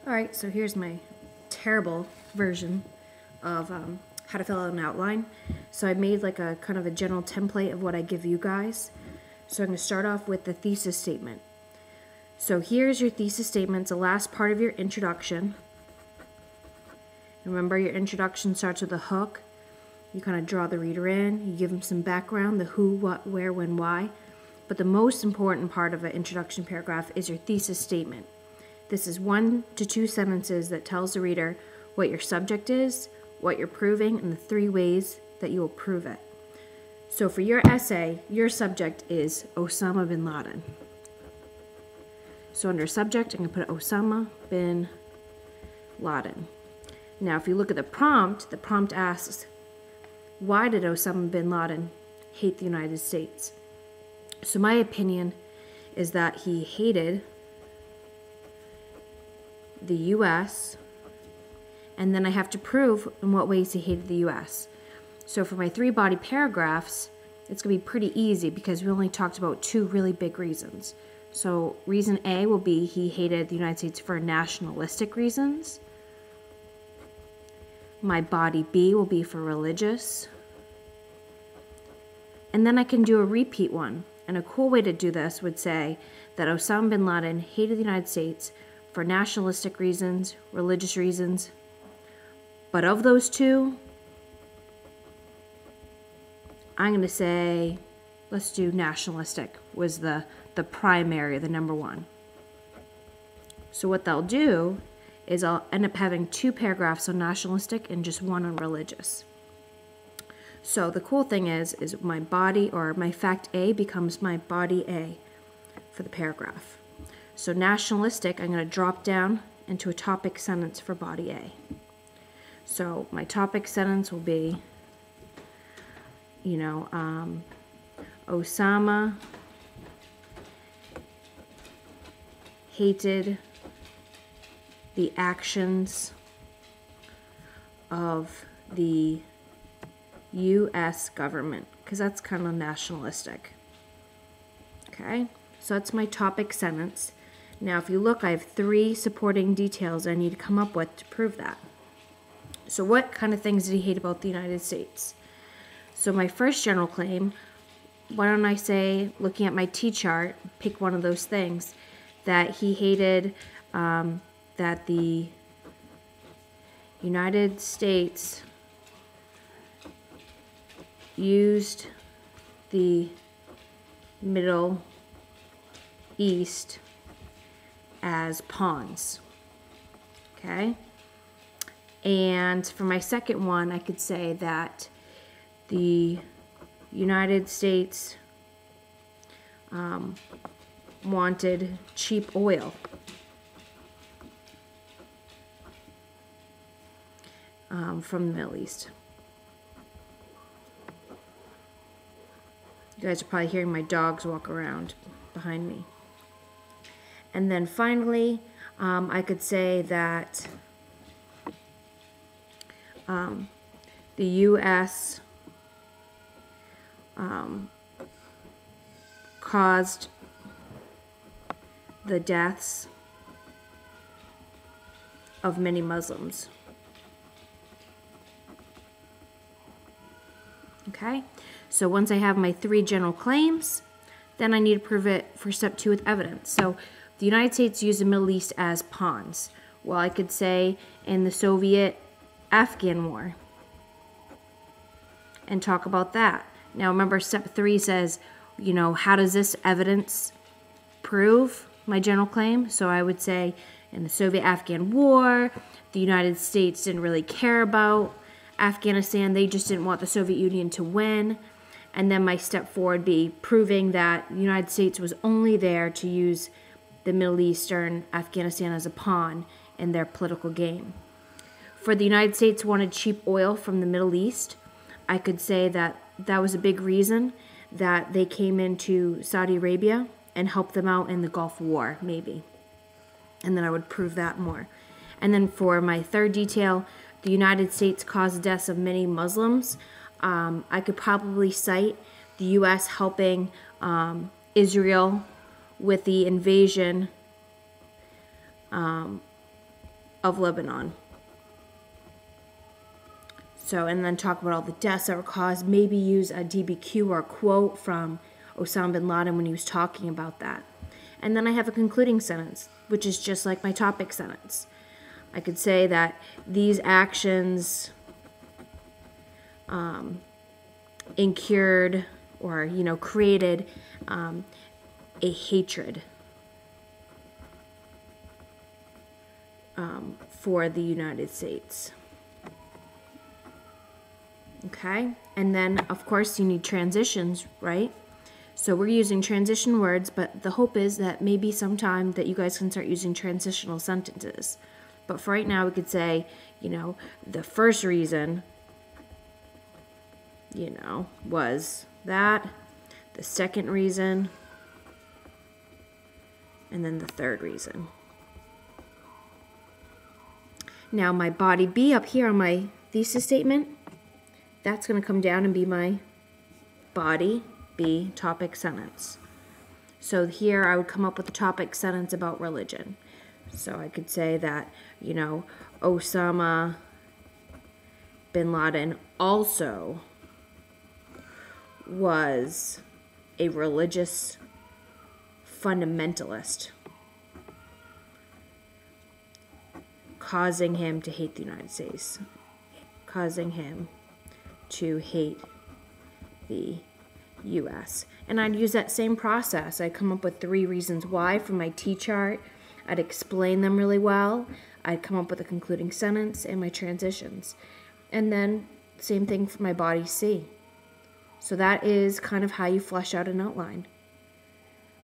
Alright, so here's my terrible version of how to fill out an outline. So I made like a kind of a general template of what I give you guys. So I'm going to start off with the thesis statement. So here's your thesis statement. It's the last part of your introduction. Remember, your introduction starts with a hook. You kind of draw the reader in. You give them some background, the who, what, where, when, why. But the most important part of an introduction paragraph is your thesis statement. This is 1 to 2 sentences that tells the reader what your subject is, what you're proving, and the 3 ways that you will prove it. So for your essay, your subject is Osama bin Laden. So under subject, I'm going to put Osama bin Laden. Now, if you look at the prompt asks, why did Osama bin Laden hate the United States? So my opinion is that he hated the U.S., and then I have to prove in what ways he hated the U.S. So for my 3 body paragraphs, it's going to be pretty easy because we only talked about 2 really big reasons. So reason A will be he hated the United States for nationalistic reasons. My body B will be for religious. And then I can do a repeat one. And a cool way to do this would say that Osama bin Laden hated the United States for nationalistic reasons, religious reasons. But of those 2, I'm going to say, let's do nationalistic was the primary, the number 1. So what they'll do is I'll end up having 2 paragraphs on nationalistic and just 1 on religious. So the cool thing is my body, or my fact A, becomes my body A for the paragraph. So nationalistic, I'm going to drop down into a topic sentence for body A. So my topic sentence will be, Osama hated the actions of the U.S. government, because that's kind of nationalistic. Okay, so that's my topic sentence. Now, if you look, I have 3 supporting details I need to come up with to prove that. So what kind of things did he hate about the United States? So my first general claim, why don't I say, looking at my T-chart, pick one of those things, that he hated that the United States used the Middle East as pawns. Okay? And for my second one, I could say that the United States wanted cheap oil. From the Middle East. You guys are probably hearing my dogs walk around behind me. And then finally, I could say that the U.S. Caused the deaths of many Muslims. Okay, so once I have my 3 general claims, then I need to prove it for step 2 with evidence. So the United States used the Middle East as pawns. Well, I could say in the Soviet-Afghan War and talk about that. Now remember, step 3 says, how does this evidence prove my general claim? So I would say in the Soviet-Afghan War, the United States didn't really care about Afghanistan. They just didn't want the Soviet Union to win. And then my step 4 would be proving that the United States was only there to use the Middle Eastern Afghanistan as a pawn in their political game. For the United States wanted cheap oil from the Middle East, I could say that that was a big reason that they came into Saudi Arabia and helped them out in the Gulf War, maybe. And then I would prove that more. And then for my 3rd detail, the United States caused the deaths of many Muslims. I could probably cite the U.S. helping Israel with the invasion of Lebanon. So, and then talk about all the deaths that were caused, maybe use a DBQ or a quote from Osama bin Laden when he was talking about that. And then I have a concluding sentence, which is just like my topic sentence. I could say that these actions incurred or, created a hatred for the United States. Okay? And then, of course, you need transitions, right? So we're using transition words, but the hope is that maybe sometime that you guys can start using transitional sentences. But for right now, we could say, the first reason, was that, the second reason, and then the third reason. Now my body B up here on my thesis statement, that's going to come down and be my body B topic sentence. So here I would come up with a topic sentence about religion. So I could say that, Osama bin Laden also was a religious fundamentalist, causing him to hate the United States, causing him to hate the U.S. And I'd use that same process. I'd come up with 3 reasons why from my T-chart. I'd explain them really well. I'd come up with a concluding sentence and my transitions. And then same thing for my body C. So that is kind of how you flesh out an outline.